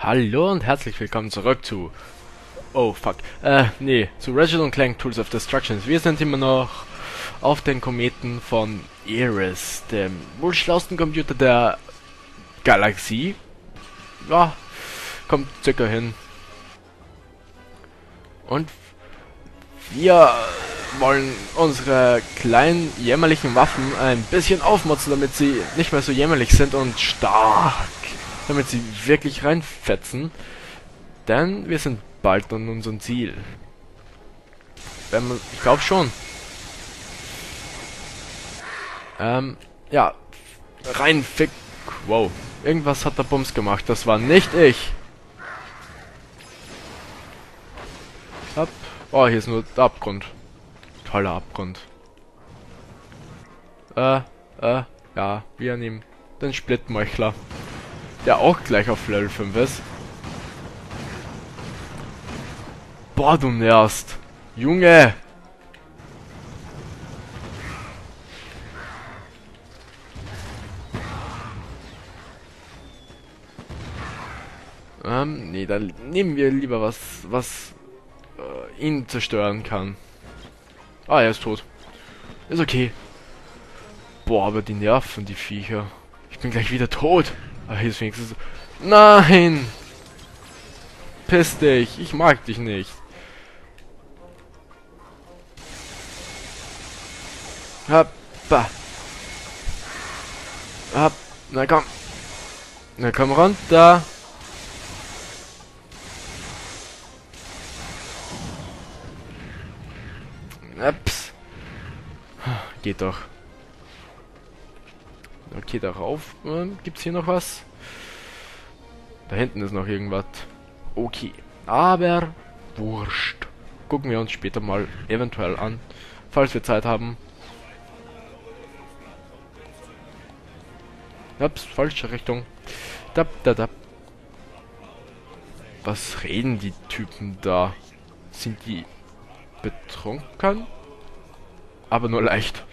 Hallo und herzlich willkommen zurück zu... Oh, fuck. Zu Ratchet und Clank Tools of Destruction. Wir sind immer noch auf den Kometen von Eris, dem wohl schlausten Computer der Galaxie. Ja, kommt circa hin. Und wir wollen unsere kleinen jämmerlichen Waffen ein bisschen aufmotzen, damit sie nicht mehr so jämmerlich sind und stark. Damit sie wirklich reinfetzen. Denn wir sind bald an unserem Ziel. Ich glaube schon. Ja. Reinfick. Wow. Irgendwas hat der Bums gemacht. Das war nicht ich. Hopp. Oh, hier ist nur der Abgrund. Toller Abgrund. Ja, wir nehmen den Splittmeuchler. Der auch gleich auf Level 5 ist. Boah, du nervst. Junge! Nee, dann nehmen wir lieber was ihn zerstören kann. Ah, er ist tot. Ist okay. Boah, aber die Nerven, die Viecher. Ich bin gleich wieder tot. Ah, hier ist wenigstens... Nein! Piss dich, ich mag dich nicht. Hoppa. Hopp. Na komm. Na komm runter. Ups. Geht doch. Okay, darauf. Gibt's hier noch was? Da hinten ist noch irgendwas. Okay. Aber wurscht. Gucken wir uns später mal eventuell an. Falls wir Zeit haben. Ups, falsche Richtung. Dap, dap, dap. Was reden die Typen da? Sind die betrunken? Aber nur leicht.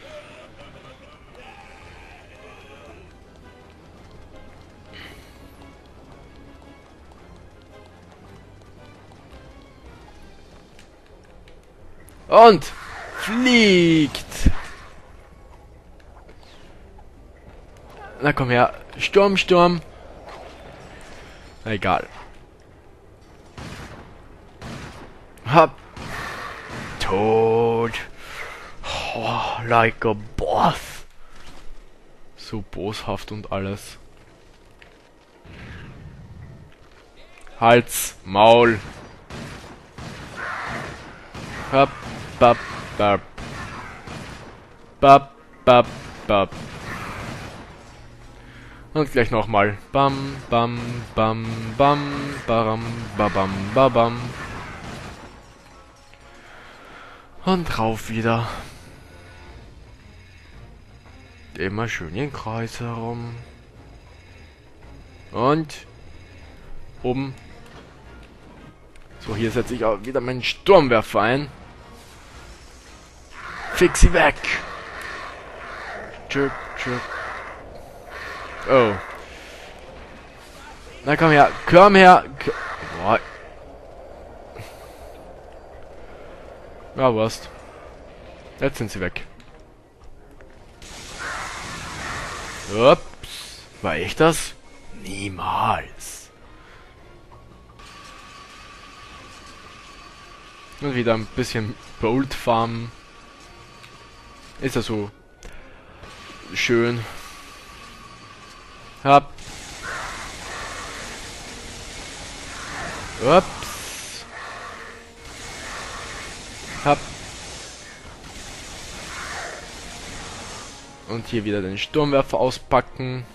Und fliegt. Na komm her. Sturm, Sturm. Na egal. Hopp. Tot. Oh, like a boss. So boshaft und alles. Hals, Maul. Hopp. Bap, bap. Bap, bap, bap. Und gleich nochmal. Bam, bam, bam, bam, bam, babam, babam. Und rauf wieder. Immer schön den Kreis herum. Und oben. So, hier setze ich auch wieder meinen Sturmwerfer ein. Fix sie weg. Tschüpp, tschüpp. Oh. Na komm her. Komm her. Boah. Ja, was? Jetzt sind sie weg. Ups. War ich das? Niemals. Und wieder ein bisschen Bolt farmen. Ist ja so schön. Hopp. Ups. Hopp. Und hier wieder den Sturmwerfer auspacken.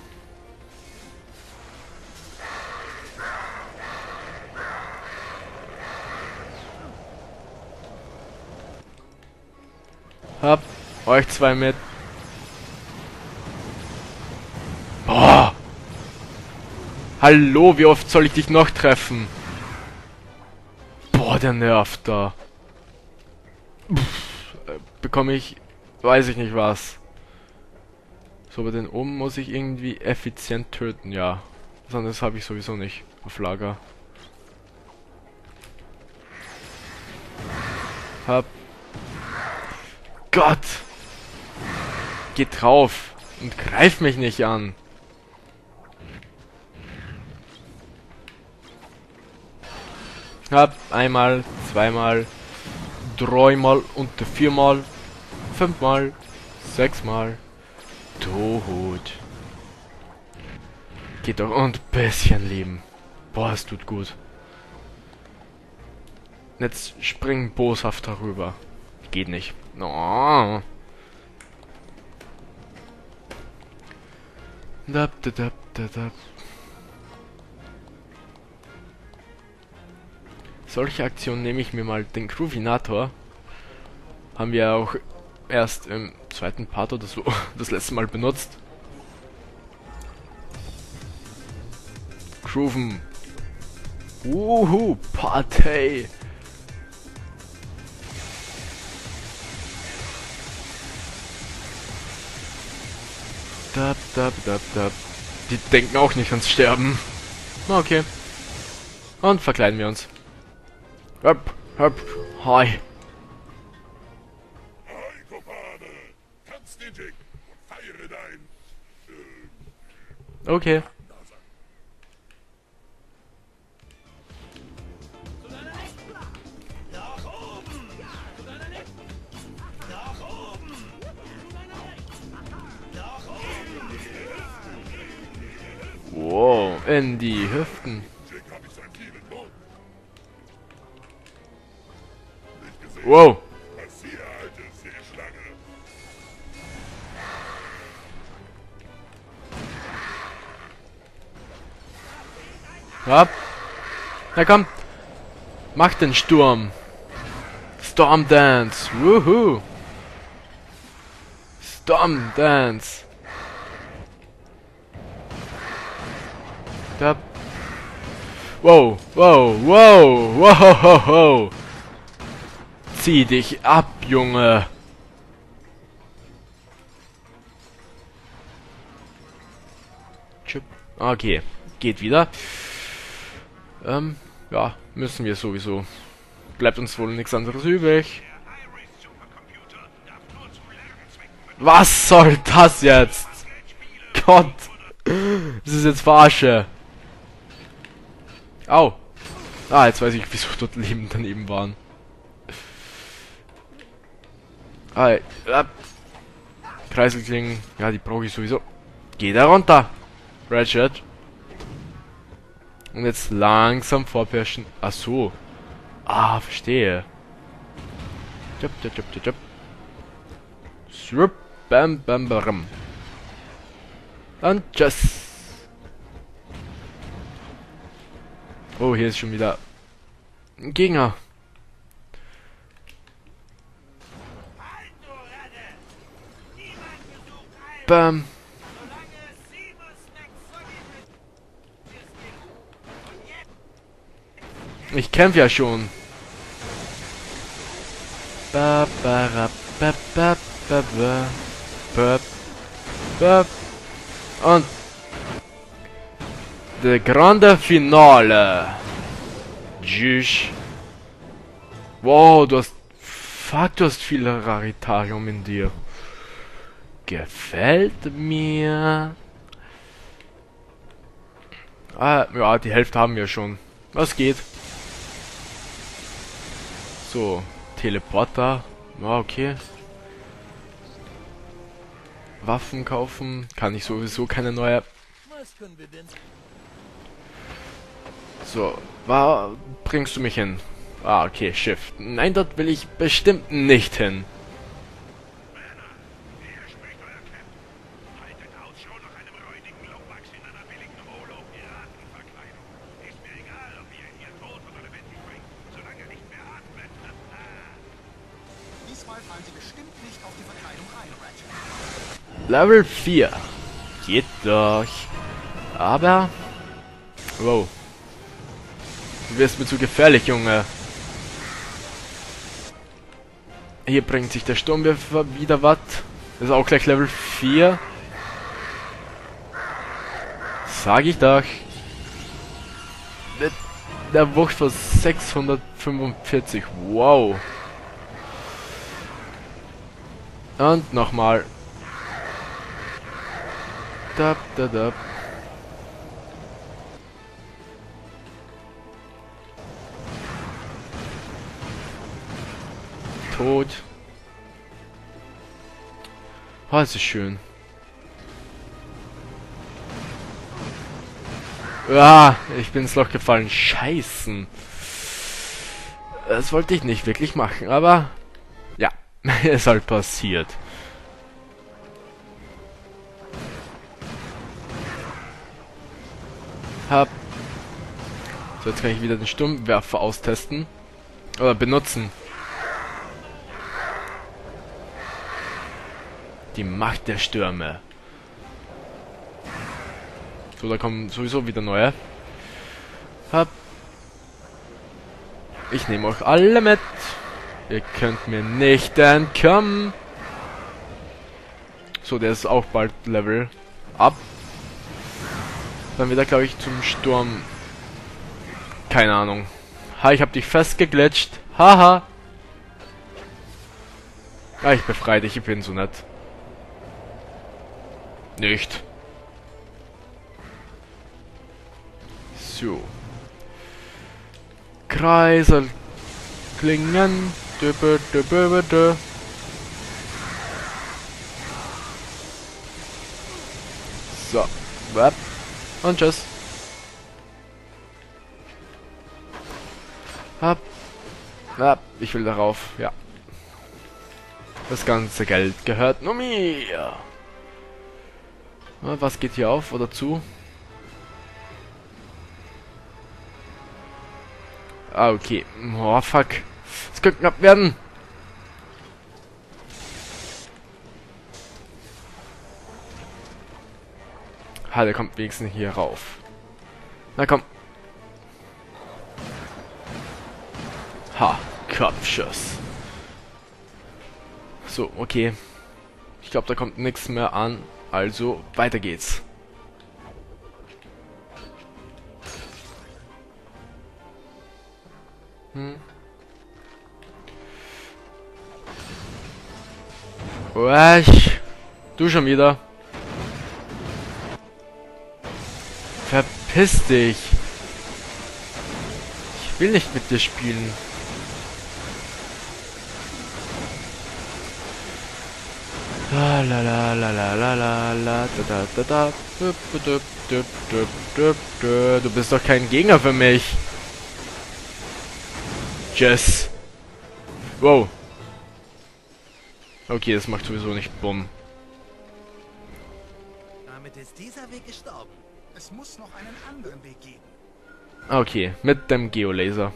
Hopp. Euch zwei mit. Boah. Hallo, wie oft soll ich dich noch treffen? Boah, der nervt da. Bekomme ich... Weiß ich nicht was. So, aber den oben muss ich irgendwie effizient töten, ja. Was anderes habe ich sowieso nicht. auf Lager. Hab. Gott! Geh drauf und greif mich nicht an. Hab einmal, zweimal, dreimal und viermal, fünfmal, sechsmal. Tot. Geht doch und ein bisschen Leben. Boah, es tut gut. Jetzt springen boshaft darüber. Geht nicht. Oh. Solche Aktionen nehme ich mir mal. Den Groovinator haben wir auch erst im zweiten Part oder so das letzte Mal benutzt. Grooven. Party. Die denken auch nicht ans Sterben. Okay. Und verkleiden wir uns. Hopp, hopp, hi. Okay. Wow, in die Hüften. Wow. Ja. Na komm. Mach den Sturm. Storm Dance. Woohoo. Storm Dance. Da. Wow, wow, wow, wow, wow, wow. Zieh dich ab, Junge. Okay, geht wieder. Ja, müssen wir sowieso. Bleibt uns wohl nichts anderes übrig. Was soll das jetzt? Gott. Das ist jetzt Verarsche. Au. Ah, jetzt weiß ich, wieso dort Leben daneben waren. Ah, Kreiselklingen. Ja, die brauche ich sowieso. Geh da runter. Ratchet. Und jetzt langsam vorpirschen. Ach so. Ah, verstehe. Swoop, bam, bam, bam. Und tschüss. Oh, hier ist schon wieder ein Gegner. Bam. Ich kämpfe ja schon. Und der grande Finale. Tschüss. Wow, du hast... Fuck, du hast viel Raritarium in dir. Gefällt mir. Ah, ja, die Hälfte haben wir schon. Was geht? So, Teleporter. Ja, okay. Waffen kaufen. Kann ich sowieso keine neue. So, bringst du mich hin? Ah, okay, Schiff. Nein, dort will ich bestimmt nicht hin. Level 4. Geht durch. Aber... Wow. Du wirst mir zu gefährlich, Junge. Hier bringt sich der Sturmwerfer wieder was. Das ist auch gleich Level 4. Sag ich doch. Mit der Wucht von 645. Wow. Und nochmal. Dab, dab, dab. Tot. Oh, das ist schön. Ah, ich bin ins Loch gefallen. Scheißen. Das wollte ich nicht wirklich machen, aber ja, es ist halt passiert. Hab. So, jetzt kann ich wieder den Sturmwerfer austesten. Oder benutzen. Die Macht der Stürme. So, da kommen sowieso wieder neue. Hab. Ich nehme euch alle mit. Ihr könnt mir nicht entkommen. So, der ist auch bald Level up. Dann wieder, glaube ich, zum Sturm. Keine Ahnung. Ha, ich hab dich festgeglitscht. Haha. Ah, ich befreie dich, ich bin so nett. Nicht. So. Kreisel. Klingen. Dübbe, dübbe, dübbe. So. Wap. Und tschüss. Hab. Hab. Ich will darauf. Ja. Das ganze Geld gehört nur mir. Was geht hier auf oder zu? Ah, okay. Oh, fuck. Es könnte knapp werden. Ha, der kommt wenigstens hier rauf. Na komm. Ha, Kopfschuss. So, okay. Ich glaube, da kommt nichts mehr an. Also, weiter geht's. Weich. Du schon wieder. Verpiss dich. Ich will nicht mit dir spielen. La la la la la la la la da da da da. Du bist doch kein Gegner für mich. Jess. Wow. Okay, das macht sowieso nicht Bumm. Damit ist dieser Weg gestorben. Es muss noch einen anderen Weg geben. Okay, mit dem Geolaser.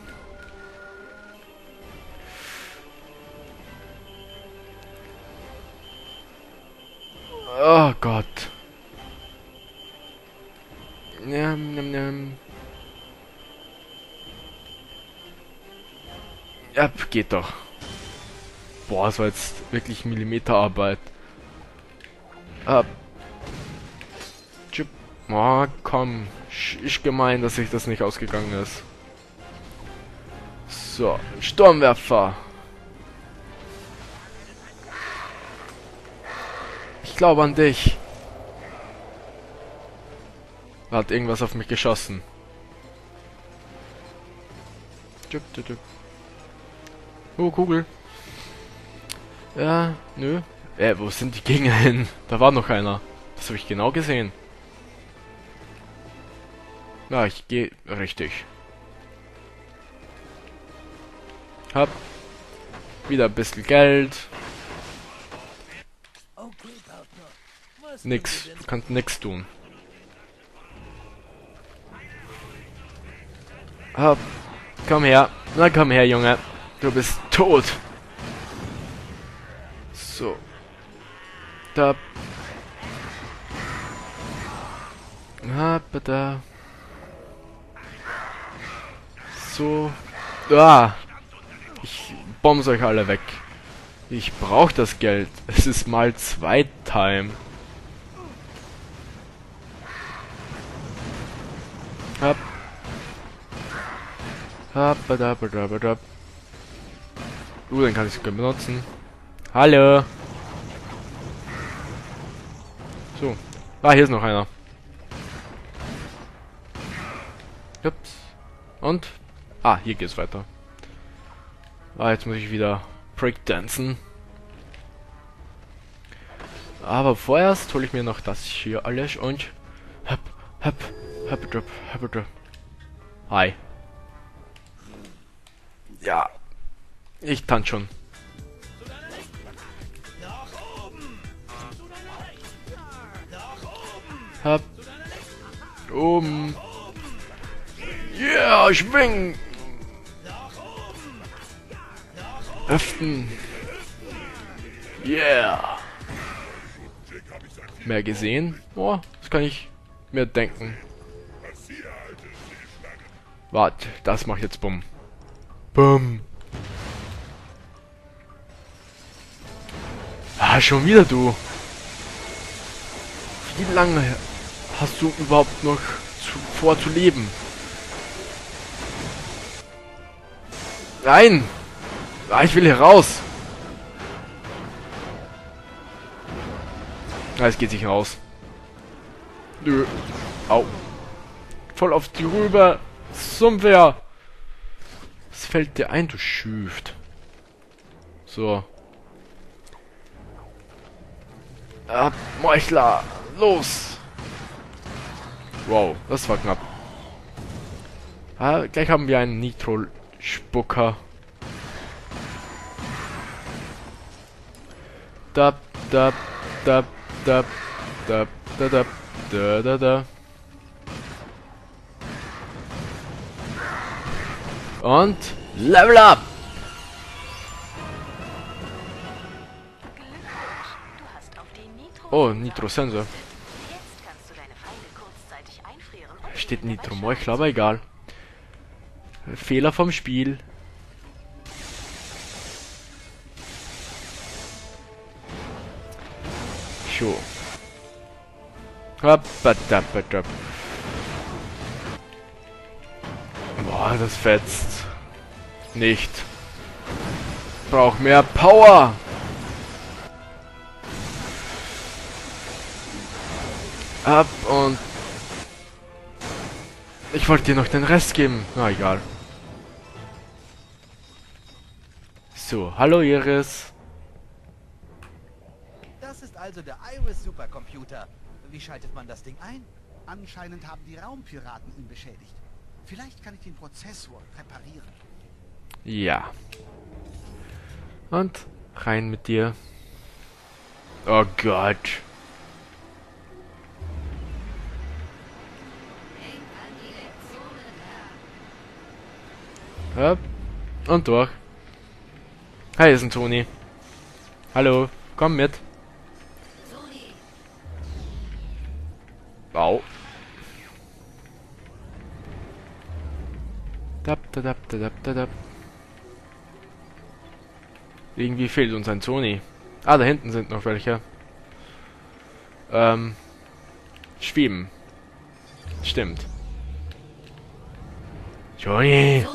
Oh Gott. Ja, geht doch. Boah, das war jetzt wirklich Millimeterarbeit. Oh, komm. Ist gemein, dass sich das nicht ausgegangen ist. So, Sturmwerfer. Ich glaube an dich. Hat irgendwas auf mich geschossen. Oh, Kugel. Ja, nö. Wo sind die Gegner hin? Da war noch einer. Das habe ich genau gesehen. Na, ich gehe richtig. Hab wieder ein bisschen Geld. Nix. Du kannst nix tun. Hab. Komm her. Na komm her, Junge. Du bist tot. So. Da. Da. So. Ah. Ich bombs euch alle weg. Ich brauche das Geld. Es ist mal 2 Time. Hab. Habadabadabadab. Den kann ich sogar benutzen. Hallo. So. Ah, hier ist noch einer. Ups. Und? Ah, hier geht's weiter. Ah, jetzt muss ich wieder Breakdancen. Aber vorerst hole ich mir noch das hier alles und... Hop. Hi. Ja. Ich tanze schon. Hop. Yeah, schwing. Öffnen. Yeah. Mehr gesehen? Oh, das kann ich mir denken. Warte, das macht jetzt Bumm. Bumm. Ah, schon wieder du. Wie lange hast du überhaupt noch vor zu leben? Nein! Ah, ich will hier raus! Ah, es geht sich raus. Nö. Au. Voll auf die rüber. Sommer. Was fällt dir ein, du Schüft? So. Ab, Meuchler. Los. Wow, das war knapp. Ah, gleich haben wir einen Nitro-Spucker. Da. Und Level Up! Oh, Nitro-Sensor. Steht Nitro-Meuchler, aber egal. Fehler vom Spiel. So. Boah, das fetzt. Nicht. Brauch mehr Power. Ab und... Ich wollte dir noch den Rest geben. Na, egal. So, hallo Iris. Das ist also der Iris Supercomputer. Wie schaltet man das Ding ein? Anscheinend haben die Raumpiraten ihn beschädigt. Vielleicht kann ich den Prozessor reparieren. Ja. Und rein mit dir. Oh Gott. Hopp. Und durch. Hi, ist ein Toni. Hallo, komm mit. Au. Irgendwie fehlt uns ein Sony. Ah, da hinten sind noch welche. Schweben. Stimmt. Johnny!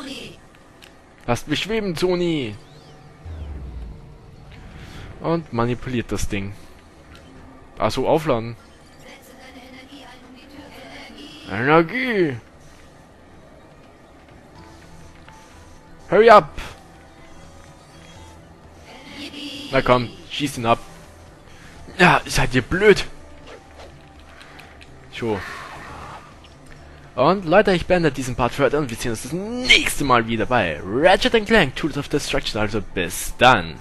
Lasst mich schweben, Sony! Und manipuliert das Ding. Achso, aufladen. Energie! Hurry up! Na komm, schieß ihn ab. Ja, seid ihr blöd? So. Und Leute, ich beende diesen Part für heute und wir sehen uns das nächste Mal wieder bei Ratchet Clank Tools of Destruction. Also bis dann.